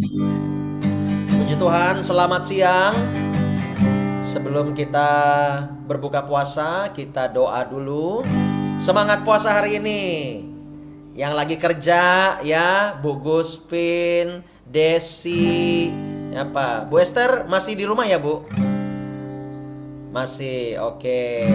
Puji Tuhan, selamat siang. Sebelum kita berbuka puasa, kita doa dulu. Semangat puasa hari ini. Yang lagi kerja ya, Bu Guspin, Desi, apa? Bu Esther masih di rumah ya, Bu? Masih, oke.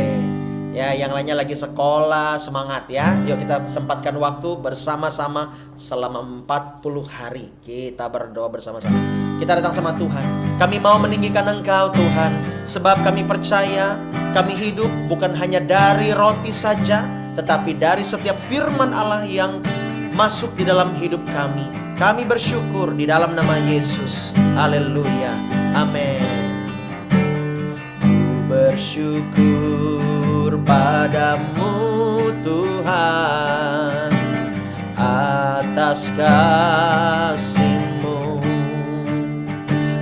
Ya, yang lainnya lagi sekolah, semangat ya. Yuk kita sempatkan waktu bersama-sama selama 40 hari. Kita berdoa bersama-sama. Kita datang sama Tuhan. Kami mau meninggikan Engkau Tuhan. Sebab kami percaya kami hidup bukan hanya dari roti saja, tetapi dari setiap firman Allah yang masuk di dalam hidup kami. Kami bersyukur di dalam nama Yesus. Haleluya. Amin. Bersyukur padamu Tuhan atas kasih-Mu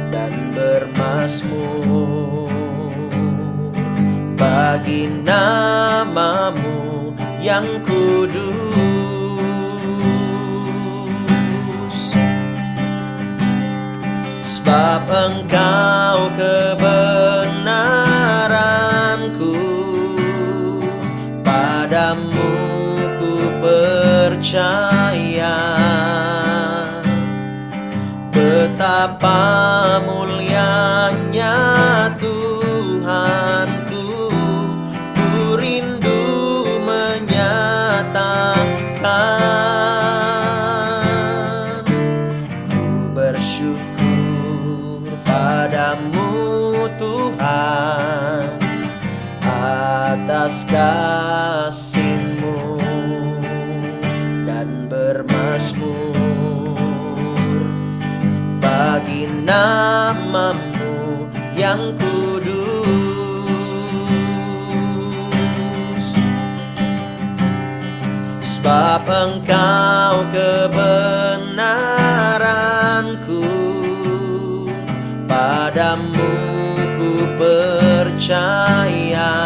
dan bermazmur bagi nama-Mu yang kudus. Sebab Engkau kebenaranku, padamu ku percaya. Betapa mulianya Tuhanku, ku rindu menyatakan. Ku bersyukur padamu Tuhan atas kasih-Mu dan bermazmur bagi nama-Mu yang kudus. Sebab Engkau kebenaranku, padamu ku percaya.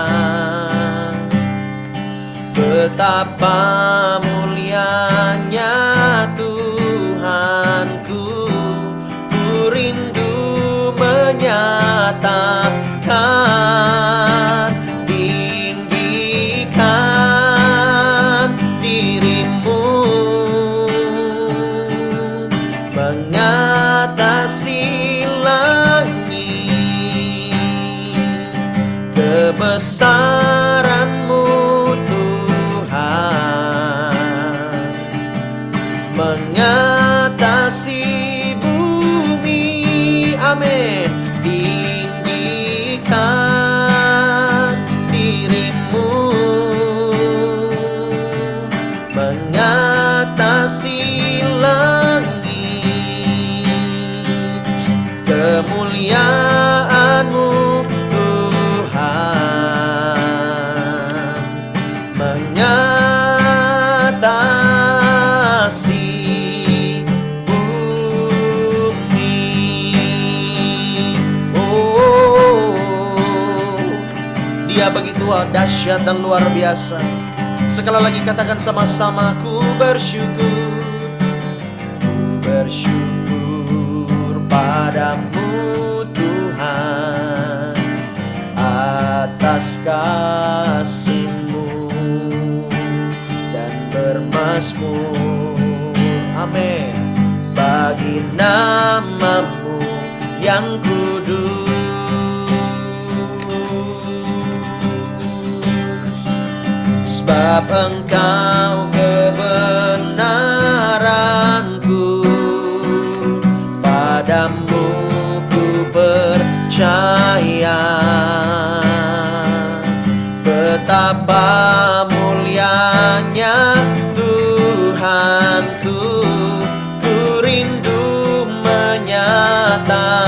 Betapa mulianya Tuhanku, ku rindu menyatakan. Tinggikan dirimu mengatasi langit, kebesaran-Mu Tuhan mengatasi bumi. Amin. Tinggikan dirimu mengatasi langit, kemuliaan-Mu Tuhan mengatasi bumi. Oh, Dia begitu dahsyat dan luar biasa. Sekali lagi katakan sama-sama, ku bersyukur. Ku bersyukur padamu Tuhan atas kasih-Mu dan bermazmur. Amin. Bagi nama-Mu yang kudus. Sebab Engkau kebenaranku, padamu ku percaya. Betapa mulianya Tuhanku, ku rindu menyatakan.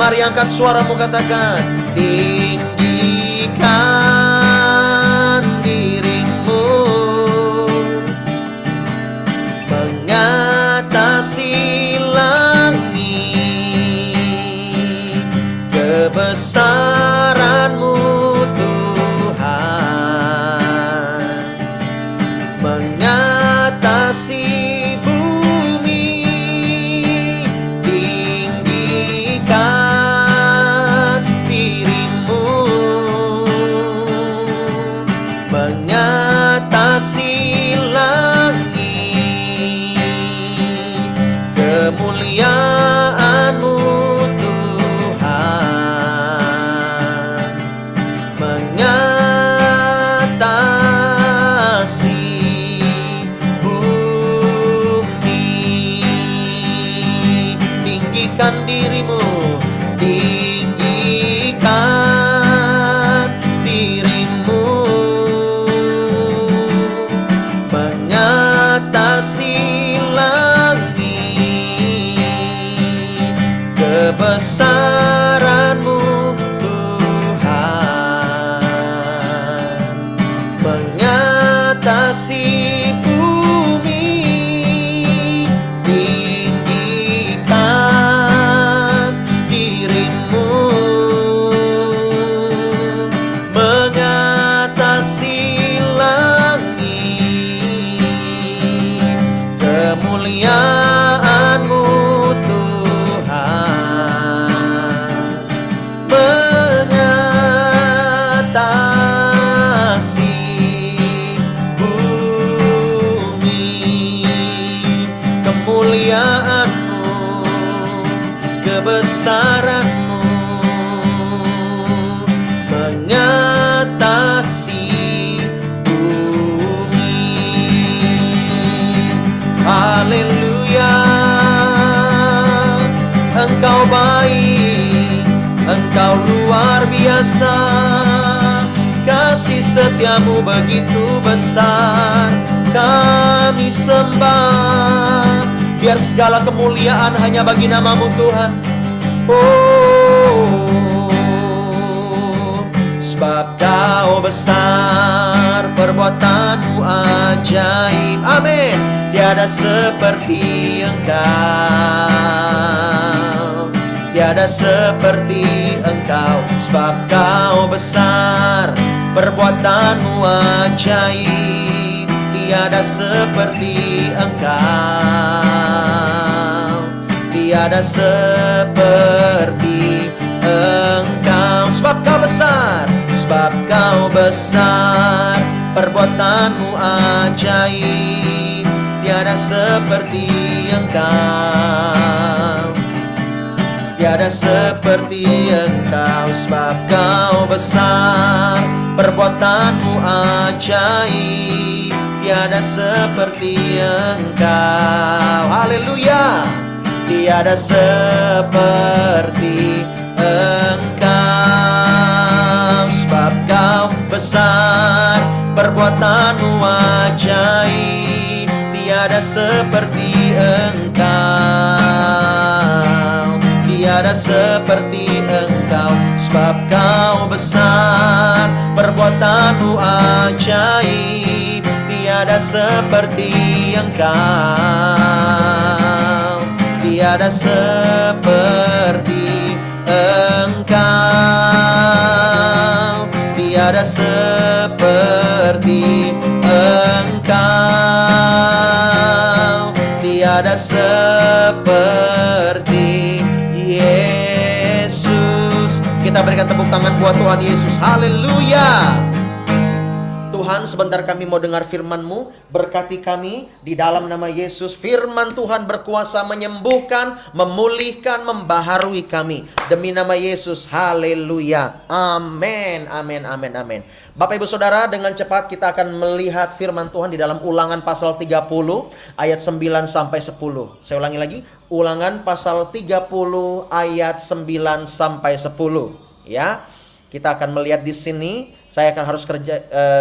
Mari angkat suaramu, katakan. Tinggikan dirimu mengatasi langit, kebesaran-Mu Tuhan mengatasi bumi. kemuliaan-Mu Tuhan mengatasi bumi. Kemuliaan-Mu, kebesaran-Mu mengatasi bumi. Haleluya, Engkau baik, Engkau luar biasa, kasih setiamu begitu besar. Kami sembah, biar segala kemuliaan hanya bagi nama-Mu Tuhan. Sebab Kau besar, perbuatan-Mu ajaib. Amin. Tiada seperti Engkau, tiada seperti Engkau. Sebab Kau besar, perbuatan-Mu ajaib. Tiada seperti Engkau, tiada seperti Engkau. Sebab Kau besar, sebab Kau besar, perbuatan-Mu ajaib. Tiada seperti Engkau, tiada seperti Engkau. Sebab Kau besar, perbuatan-Mu ajaib. Tiada seperti Engkau. Haleluya. Tiada seperti Engkau. Sebab Kau besar, perbuatan-Mu ajaib. Tiada seperti Engkau, tiada seperti Engkau. Sebab Kau besar, perbuatan-Mu ajaib. Tiada seperti Engkau, tiada seperti Engkau, tiada seperti Engkau, tiada seperti Yesus. Kita berikan tepuk tangan buat Tuhan Yesus. Haleluya. Tuhan, sebentar kami mau dengar firman-Mu. Berkati kami di dalam nama Yesus. Firman Tuhan berkuasa menyembuhkan, memulihkan, membaharui kami. Demi nama Yesus, haleluya. Amin, amin, amin, amin. Bapak Ibu Saudara, dengan cepat kita akan melihat firman Tuhan di dalam Ulangan pasal 30 ayat 9 sampai 10. Saya ulangi lagi, Ulangan pasal 30 ayat 9 sampai 10. Ya. Kita akan melihat di sini. Saya akan harus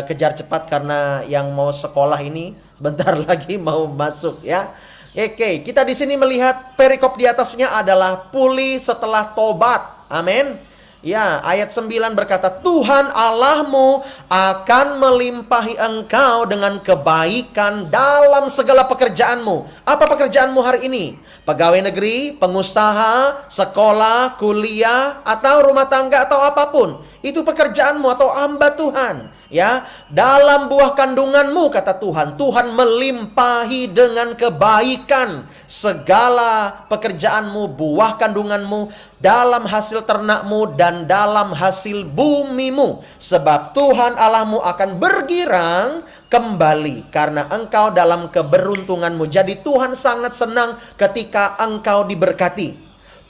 kejar cepat karena yang mau sekolah ini sebentar lagi mau masuk ya. Oke, kita di sini melihat perikop di atasnya adalah pulih setelah tobat. Amin. Ya, ayat 9 berkata, Tuhan Allahmu akan melimpahi engkau dengan kebaikan dalam segala pekerjaanmu. Apa pekerjaanmu hari ini? Pegawai negeri, pengusaha, sekolah, kuliah, atau rumah tangga, atau apapun. Itu pekerjaanmu atau hamba Tuhan. Ya, dalam buah kandunganmu, kata Tuhan, Tuhan melimpahi dengan kebaikan segala pekerjaanmu, buah kandunganmu, dalam hasil ternakmu, dan dalam hasil bumimu. Sebab Tuhan Allahmu akan bergirang kembali karena engkau dalam keberuntunganmu. Jadi Tuhan sangat senang ketika engkau diberkati.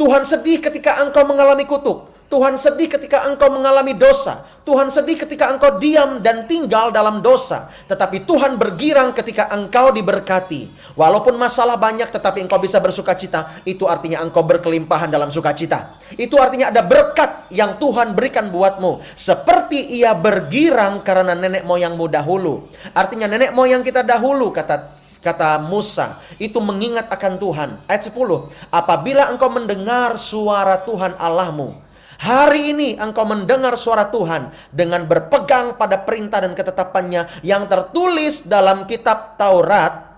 Tuhan sedih ketika engkau mengalami kutuk. Tuhan sedih ketika engkau mengalami dosa. Tuhan sedih ketika engkau diam dan tinggal dalam dosa. Tetapi Tuhan bergirang ketika engkau diberkati. Walaupun masalah banyak tetapi engkau bisa bersukacita. Itu artinya engkau berkelimpahan dalam sukacita. Itu artinya ada berkat yang Tuhan berikan buatmu. Seperti ia bergirang karena nenek moyangmu dahulu. Artinya nenek moyang kita dahulu, kata Musa, itu mengingat akan Tuhan. Ayat 10. Apabila engkau mendengar suara Tuhan Allahmu. Hari ini engkau mendengar suara Tuhan dengan berpegang pada perintah dan ketetapannya yang tertulis dalam kitab Taurat.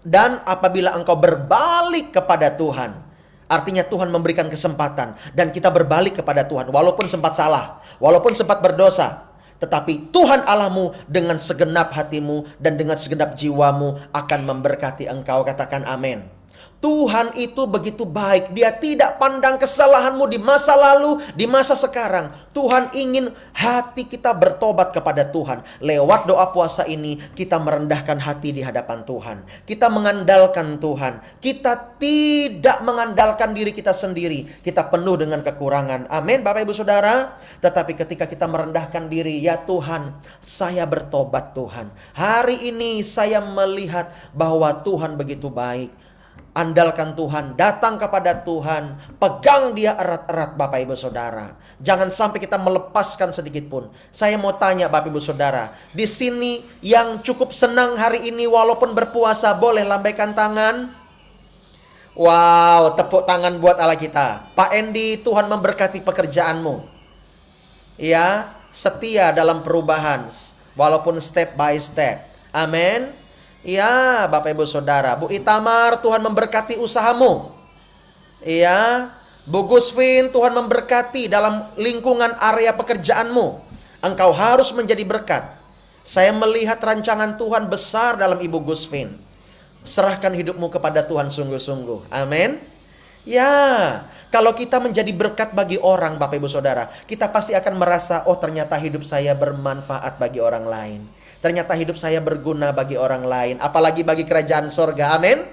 Dan apabila engkau berbalik kepada Tuhan. Artinya Tuhan memberikan kesempatan. Dan kita berbalik kepada Tuhan walaupun sempat salah, walaupun sempat berdosa. Tetapi Tuhan Allahmu dengan segenap hatimu dan dengan segenap jiwamu akan memberkati engkau. Katakan amin. Tuhan itu begitu baik. Dia tidak pandang kesalahanmu di masa lalu, di masa sekarang. Tuhan ingin hati kita bertobat kepada Tuhan. Lewat doa puasa ini, kita merendahkan hati di hadapan Tuhan. Kita mengandalkan Tuhan. Kita tidak mengandalkan diri kita sendiri. Kita penuh dengan kekurangan. Amin, Bapak Ibu Saudara. Tetapi ketika kita merendahkan diri, ya Tuhan, saya bertobat Tuhan. Hari ini saya melihat bahwa Tuhan begitu baik. Andalkan Tuhan, datang kepada Tuhan, pegang Dia erat-erat Bapak Ibu Saudara. Jangan sampai kita melepaskan sedikit pun. Saya mau tanya Bapak Ibu Saudara, di sini yang cukup senang hari ini walaupun berpuasa, boleh lambaikan tangan? Wow, tepuk tangan buat Allah kita. Pak Endi, Tuhan memberkati pekerjaanmu. Ya, setia dalam perubahan, walaupun step by step. Amin. Iya, Bapak Ibu Saudara. Bu Itamar, Tuhan memberkati usahamu. Iya, Bu Gusvin, Tuhan memberkati dalam lingkungan area pekerjaanmu. Engkau harus menjadi berkat. Saya melihat rancangan Tuhan besar dalam Ibu Gusvin. Serahkan hidupmu kepada Tuhan sungguh-sungguh. Amin. Ya, kalau kita menjadi berkat bagi orang, Bapak Ibu Saudara, kita pasti akan merasa, oh ternyata hidup saya bermanfaat bagi orang lain. Ternyata hidup saya berguna bagi orang lain. Apalagi bagi kerajaan sorga. Amin.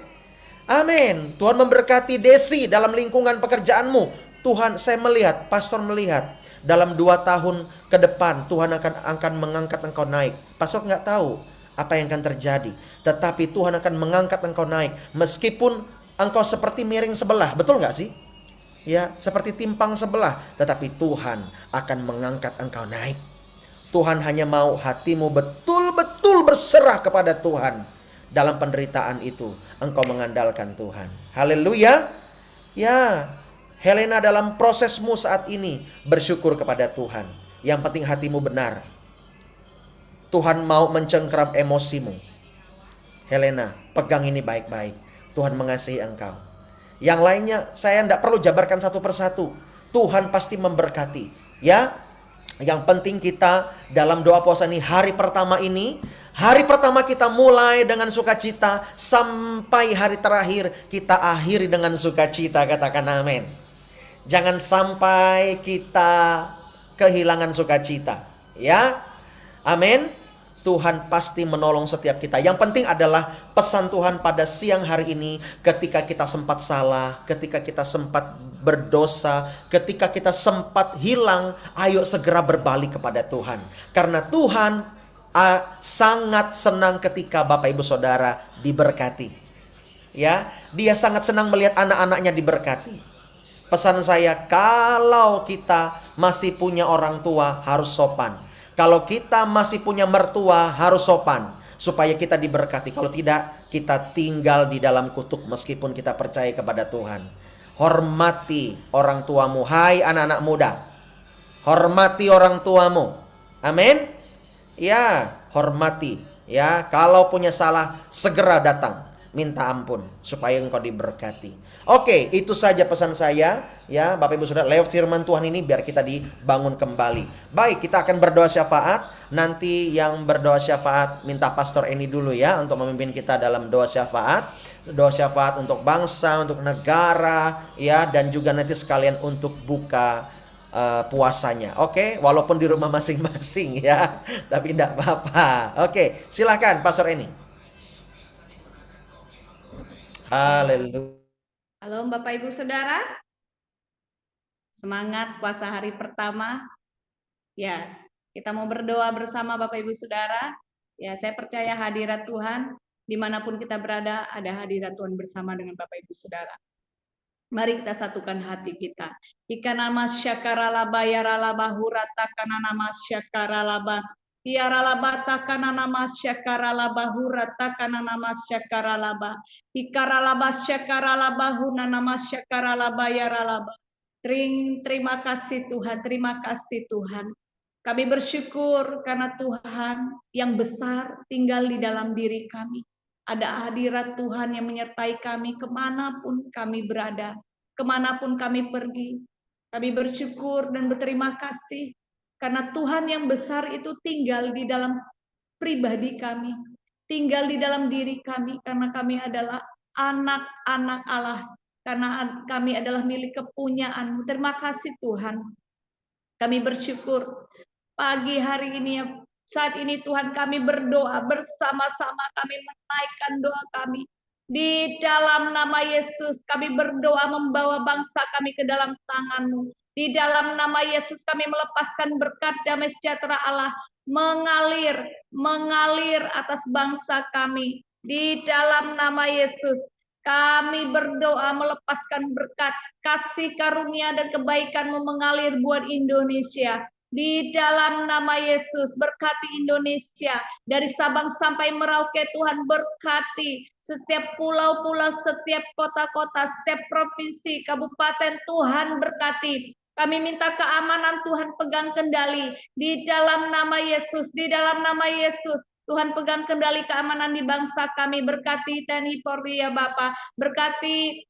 Amin. Tuhan memberkati Desi dalam lingkungan pekerjaanmu. Tuhan, saya melihat, pastor melihat, dalam 2 tahun ke depan Tuhan akan mengangkat engkau naik. Pastor nggak tahu apa yang akan terjadi. Tetapi Tuhan akan mengangkat engkau naik. Meskipun engkau seperti miring sebelah. Betul nggak sih? Ya, seperti timpang sebelah. Tetapi Tuhan akan mengangkat engkau naik. Tuhan hanya mau hatimu betul-betul berserah kepada Tuhan. Dalam penderitaan itu, engkau mengandalkan Tuhan. Haleluya. Ya, Helena dalam prosesmu saat ini, bersyukur kepada Tuhan. Yang penting hatimu benar. Tuhan mau mencengkeram emosimu. Helena, pegang ini baik-baik. Tuhan mengasihi engkau. Yang lainnya, saya tidak perlu jabarkan satu persatu. Tuhan pasti memberkati. Ya, yang penting kita dalam doa puasa ini, hari pertama kita mulai dengan sukacita, sampai hari terakhir kita akhiri dengan sukacita. Katakan amin. Jangan sampai kita kehilangan sukacita. Ya, amin. Tuhan pasti menolong setiap kita. Yang penting adalah pesan Tuhan pada siang hari ini, ketika kita sempat salah, ketika kita sempat berdosa, ketika kita sempat hilang, ayo segera berbalik kepada Tuhan. Karena Tuhan sangat senang ketika Bapak Ibu Saudara diberkati. Ya, Dia sangat senang melihat anak-anaknya diberkati. Pesan saya, kalau kita masih punya orang tua, harus sopan. Kalau kita masih punya mertua, harus sopan. Supaya kita diberkati. Kalau tidak, kita tinggal di dalam kutuk meskipun kita percaya kepada Tuhan. Hormati orang tuamu. Hai anak-anak muda, hormati orang tuamu. Amin. Ya, hormati. Ya, kalau punya salah, segera datang. Minta ampun supaya engkau diberkati. Oke, itu saja pesan saya. Ya, Bapak Ibu Saudara, lewat firman Tuhan ini biar kita dibangun kembali. Baik, kita akan berdoa syafaat. Nanti yang berdoa syafaat minta Pastor Eni dulu ya untuk memimpin kita dalam doa syafaat. Doa syafaat untuk bangsa, untuk negara, ya, dan juga nanti sekalian untuk buka puasanya. Oke, walaupun di rumah masing-masing ya, tapi tidak apa-apa. Oke, silakan Pastor Eni. Haleluya. Halo Bapak Ibu Saudara, semangat puasa hari pertama. Ya, kita mau berdoa bersama Bapak Ibu Saudara. Ya, saya percaya hadirat Tuhan dimanapun kita berada, ada hadirat Tuhan bersama dengan Bapak Ibu Saudara. Mari kita satukan hati kita. Ikanama syakaralaba yaralaba hurata kananama syakaralaba. Tiaralaba takananama syakaralaba hurata kananama syakaralaba. Ikaralaba syakaralaba hunanama syakaralaba yaralaba. Terima kasih Tuhan, terima kasih Tuhan. Kami bersyukur karena Tuhan yang besar tinggal di dalam diri kami. Ada hadirat Tuhan yang menyertai kami kemanapun kami berada, kemanapun kami pergi. Kami bersyukur dan berterima kasih Karena Tuhan yang besar itu tinggal di dalam pribadi kami, tinggal di dalam diri kami, karena kami adalah anak-anak Allah, karena kami adalah milik kepunyaan-Mu. Terima kasih Tuhan. Kami bersyukur pagi hari ini, saat ini Tuhan, kami berdoa bersama-sama, kami menaikkan doa kami. Di dalam nama Yesus kami berdoa membawa bangsa kami ke dalam tangan-Mu. Di dalam nama Yesus kami melepaskan berkat damai sejahtera Allah mengalir atas bangsa kami. Di dalam nama Yesus kami berdoa melepaskan berkat, kasih karunia dan kebaikan-Mu mengalir buat Indonesia. Di dalam nama Yesus, berkati Indonesia. Dari Sabang sampai Merauke, Tuhan berkati setiap pulau-pulau, setiap kota-kota, setiap provinsi, kabupaten, Tuhan berkati. Kami minta keamanan, Tuhan pegang kendali. Di dalam nama Yesus, di dalam nama Yesus. Tuhan pegang kendali keamanan di bangsa kami. Berkati TNI Polri ya Bapak. Berkati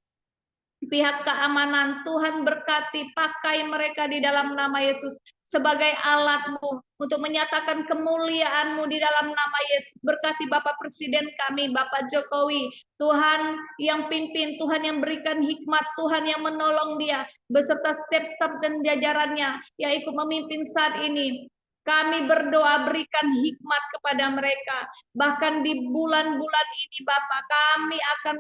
pihak keamanan. Tuhan berkati, pakai mereka di dalam nama Yesus sebagai alat-Mu untuk menyatakan kemuliaan-Mu di dalam nama Yesus. Berkati Bapak Presiden kami, Bapak Jokowi. Tuhan yang pimpin, Tuhan yang berikan hikmat, Tuhan yang menolong dia beserta setiap staf dan jajarannya yang ikut memimpin saat ini. Kami berdoa berikan hikmat kepada mereka. Bahkan di bulan-bulan ini Bapak, kami akan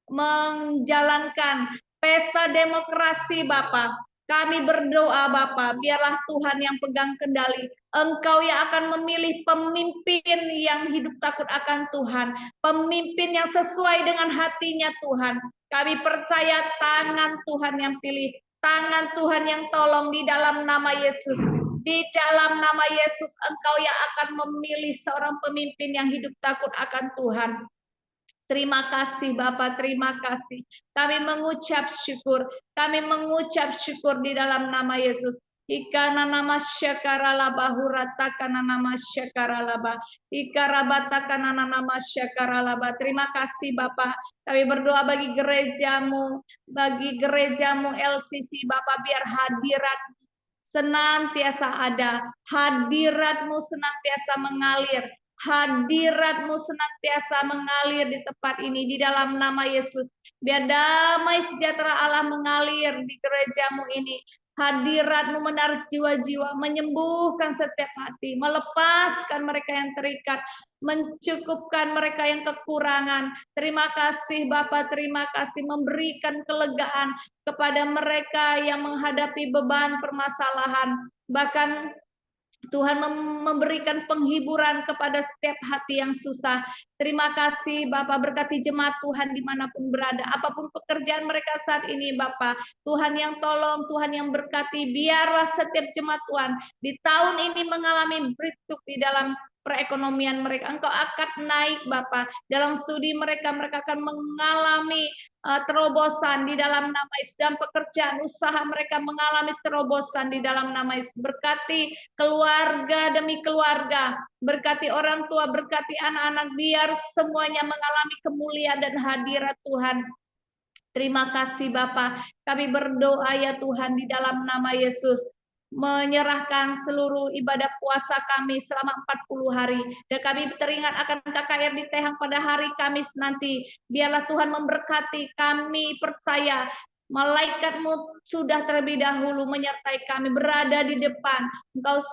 menjalankan pesta demokrasi Bapak. Kami berdoa Bapak, biarlah Tuhan yang pegang kendali. Engkau yang akan memilih pemimpin yang hidup takut akan Tuhan. Pemimpin yang sesuai dengan hatinya Tuhan. Kami percaya tangan Tuhan yang pilih. Tangan Tuhan yang tolong di dalam nama Yesus. Di dalam nama Yesus, Engkau yang akan memilih seorang pemimpin yang hidup takut akan Tuhan. Terima kasih Bapak, terima kasih. Kami mengucap syukur. Kami mengucap syukur di dalam nama Yesus. Ikana nama syakaralaba huratakana nama syakaralaba. Ikarabatakana nama syakaralaba. Terima kasih Bapak. Kami berdoa bagi gerejamu LCC Bapak, biar hadirat senantiasa ada, hadirat-Mu senantiasa mengalir, hadirat-Mu senantiasa mengalir di tempat ini di dalam nama Yesus. Biar damai sejahtera Allah mengalir di gerejamu ini. Hadirat-Mu menarik jiwa-jiwa, menyembuhkan setiap hati, melepaskan mereka yang terikat, mencukupkan mereka yang kekurangan. Terima kasih Bapak, terima kasih memberikan kelegaan kepada mereka yang menghadapi beban permasalahan. Bahkan Tuhan memberikan penghiburan kepada setiap hati yang susah. Terima kasih Bapak, berkati jemaat Tuhan dimanapun berada. Apapun pekerjaan mereka saat ini Bapak, Tuhan yang tolong, Tuhan yang berkati. Biarlah setiap jemaat Tuhan di tahun ini mengalami breakthrough di dalam perekonomian mereka. Engkau akan naik Bapak. Dalam studi mereka akan mengalami terobosan di dalam nama Yesus. Dan pekerjaan usaha mereka mengalami terobosan di dalam nama Yesus. Berkati keluarga demi keluarga, berkati orang tua, berkati anak-anak, biar semuanya mengalami kemuliaan dan hadirat Tuhan. Terima kasih Bapak. Kami berdoa ya Tuhan di dalam nama Yesus, menyerahkan seluruh ibadah puasa kami selama 40 hari. Dan kami teringat akan KKR di Tehang pada hari Kamis nanti. Biarlah Tuhan memberkati, kami percaya malaikat-Mu sudah terlebih dahulu menyertai kami, berada di depan. Engkau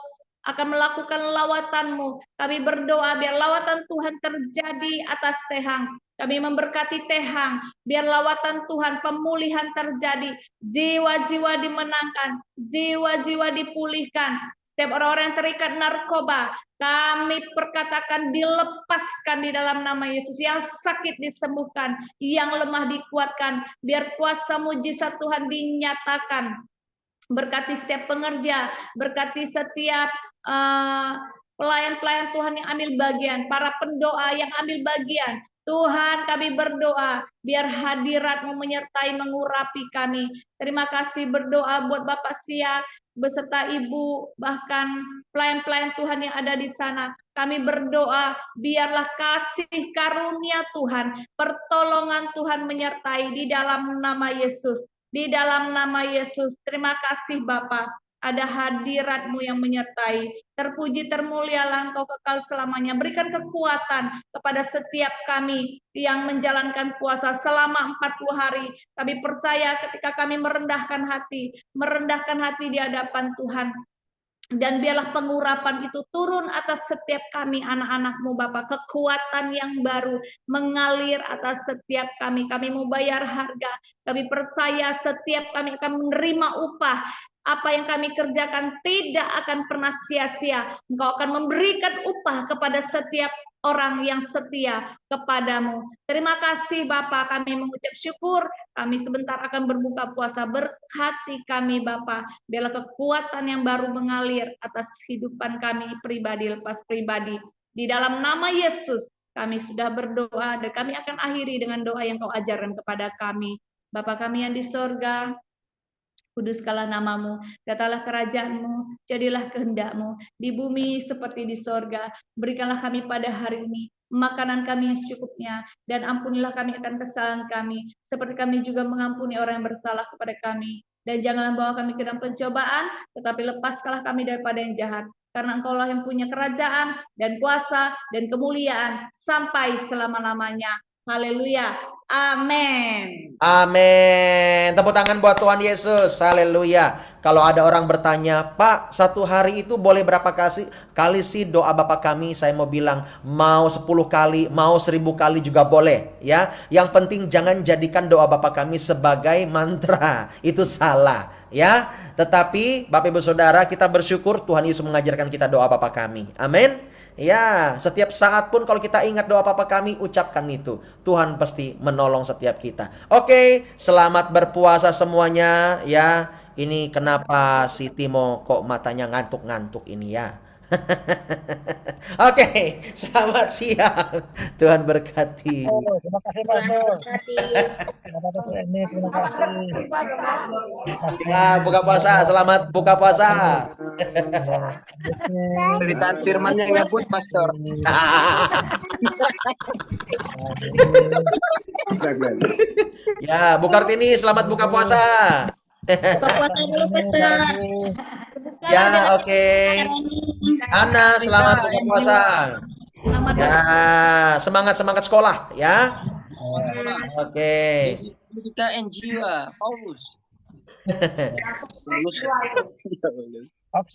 akan melakukan lawatan-Mu. Kami berdoa biar lawatan Tuhan terjadi atas Tehang. Kami memberkati Tehang, biar lawatan Tuhan, pemulihan terjadi, jiwa-jiwa dimenangkan, jiwa-jiwa dipulihkan. Setiap orang-orang yang terikat narkoba, kami perkatakan dilepaskan di dalam nama Yesus. Yang sakit disembuhkan, yang lemah dikuatkan, biar kuasa mujizat Tuhan dinyatakan. Berkati setiap pengerja, berkati setiap pelayan-pelayan Tuhan yang ambil bagian, para pendoa yang ambil bagian. Tuhan, kami berdoa biar hadirat-Mu menyertai, mengurapi kami. Terima kasih, berdoa buat Bapak Sia beserta Ibu, bahkan pelayan-pelayan Tuhan yang ada di sana. Kami berdoa biarlah kasih karunia Tuhan, pertolongan Tuhan menyertai di dalam nama Yesus. Di dalam nama Yesus. Terima kasih Bapak. ada hadirat-Mu yang menyertai. Terpuji termulialah Engkau kekal selamanya. Berikan kekuatan kepada setiap kami yang menjalankan puasa selama 40 hari. Kami percaya ketika kami merendahkan hati di hadapan Tuhan, dan biarlah pengurapan itu turun atas setiap kami anak-anak-Mu Bapa, kekuatan yang baru mengalir atas setiap kami. Kami mau bayar harga, kami percaya setiap kami akan menerima upah. Apa yang kami kerjakan tidak akan pernah sia-sia. Engkau akan memberikan upah kepada setiap orang yang setia kepadamu. Terima kasih Bapa, kami mengucap syukur. Kami sebentar akan berbuka puasa, berkati kami Bapa. Biarlah kekuatan yang baru mengalir atas kehidupan kami pribadi lepas pribadi. Di dalam nama Yesus kami sudah berdoa dan kami akan akhiri dengan doa yang Kau ajarkan kepada kami. Bapa kami yang di sorga, kuduskanlah namamu, datanglah kerajaan-Mu, jadilah kehendak-Mu di bumi seperti di sorga. Berikanlah kami pada hari ini makanan kami yang secukupnya, dan ampunilah kami akan kesalahan kami, seperti kami juga mengampuni orang yang bersalah kepada kami. Dan janganlah bawa kami ke dalam pencobaan, tetapi lepaskanlah kami daripada yang jahat. Karena Engkaulah yang punya kerajaan dan kuasa dan kemuliaan sampai selama-lamanya. Haleluya. Amin. Amin. Tepuk tangan buat Tuhan Yesus. Haleluya. Kalau ada orang bertanya, Pak, satu hari itu boleh berapa kali sih doa Bapa kami? Saya mau bilang, mau 10 kali, mau 1000 kali juga boleh. Ya, yang penting jangan jadikan doa Bapa kami sebagai mantra. Itu salah. Ya, tetapi Bapak Ibu Saudara, kita bersyukur Tuhan Yesus mengajarkan kita doa Bapa kami. Amin. Ya, setiap saat pun kalau kita ingat doa Bapa kami, ucapkan itu. Tuhan pasti menolong setiap kita. Oke, selamat berpuasa semuanya ya. Ini kenapa si Timo kok matanya ngantuk-ngantuk ini ya. Oke, selamat siang. Tuhan berkati. Terima kasih Pastor. Terima kasih ini, terima kasih. Ya, buka puasa. Selamat buka puasa. Cerita firmannya nyebut Pastor. Ya, Bu Kartini, selamat buka puasa. Buka puasa dulu, Pastor. Ya, oke. Ana, selamat buka puasa. Ya, semangat sekolah ya. Oke. Kita NGO Paulus.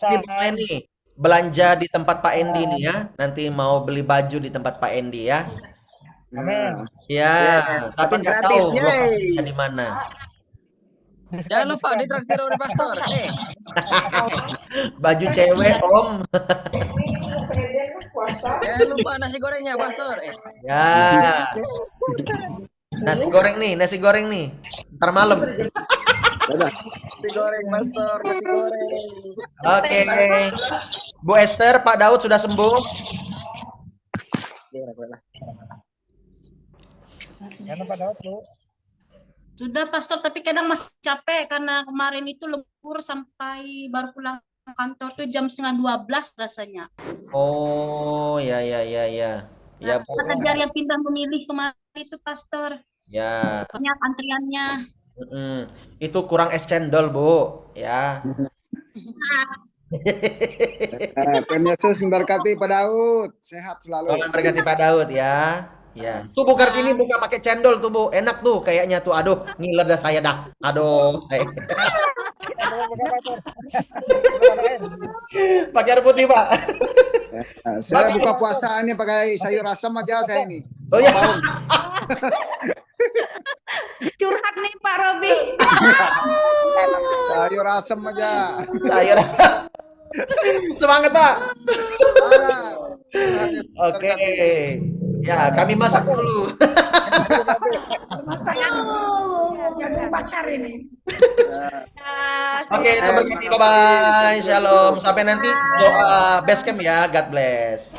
Ini boleh nih belanja di tempat Pak Endi nih ya. Nanti mau beli baju di tempat Pak Endi ya. Amin. Ya, tapi nggak tahu gratis, yeay. lokasinya di mana. Jangan lupa ditraktir oleh Pastor. Baju cewek, Om. Jangan lupa nasi gorengnya Pastor. Ya. Nasi goreng nih. Ntar malam. Nasi goreng Pastor, nasi goreng. Oke. Bu Esther, Pak Daud sudah sembuh? Jangan Pak Daud, Bu. Sudah, Pastor, tapi kadang masih capek karena kemarin itu lembur sampai baru pulang kantor tuh jam 11:30 rasanya. Oh, ya. Ya, Bu. Kejar yang pindah memilih kemarin itu, Pastor. Ya. Banyak antriannya. Itu kurang es cendol, Bu. Ya. Tuhan Yesus memberkati Pak Daud, sehat selalu. Tuhan berkati Pak Daud ya. Ya. Tuh Bu Kartini buka pakai cendol tuh, Bu. Enak tuh kayaknya tuh. Aduh, ngiler dah saya dah. Aduh. Pakai air putih, Pak. Saya buka puasa ini pakai sayur asam aja saya ini. Oh ya. Curhat nih Pak Robi. Sayur asam aja. Sayur asam. Semangat, Pak. Oke. Ya, kami masak dulu. Bakar ini. Oke, terima kasih. Bye-bye. Shalom. Sampai nanti doa base camp ya. God bless.